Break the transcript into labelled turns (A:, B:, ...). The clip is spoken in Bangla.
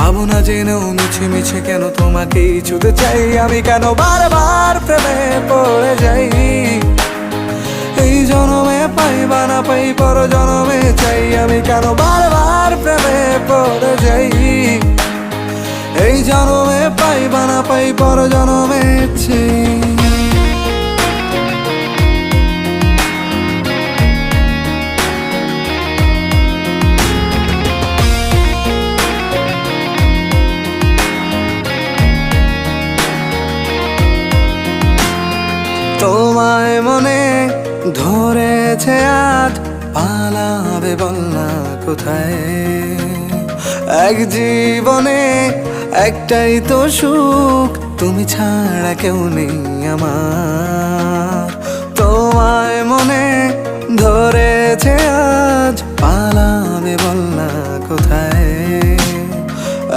A: ভাবনা জেনেও মিছে মিছে কেন তোমাকেই ছুতে চাই আমি, কেন বারবার প্রেমে পড়ে যাই। এই জনমে পাই বা না পাই পর জনমে চাই আমি, কেন বারবার প্রেমে পড়ে যাই। এই জনমে পাই বা না পাই পর জনমে চাই। তোমায় মনে ধরেছে আজ, পালাবে বল না কোথায়। এক জীবনে একটাই তো সুখ, তুমি ছাড়া কেউ নেই আমার। তোমায় মনে ধরেছে আজ, পালাবে বল না কোথায়।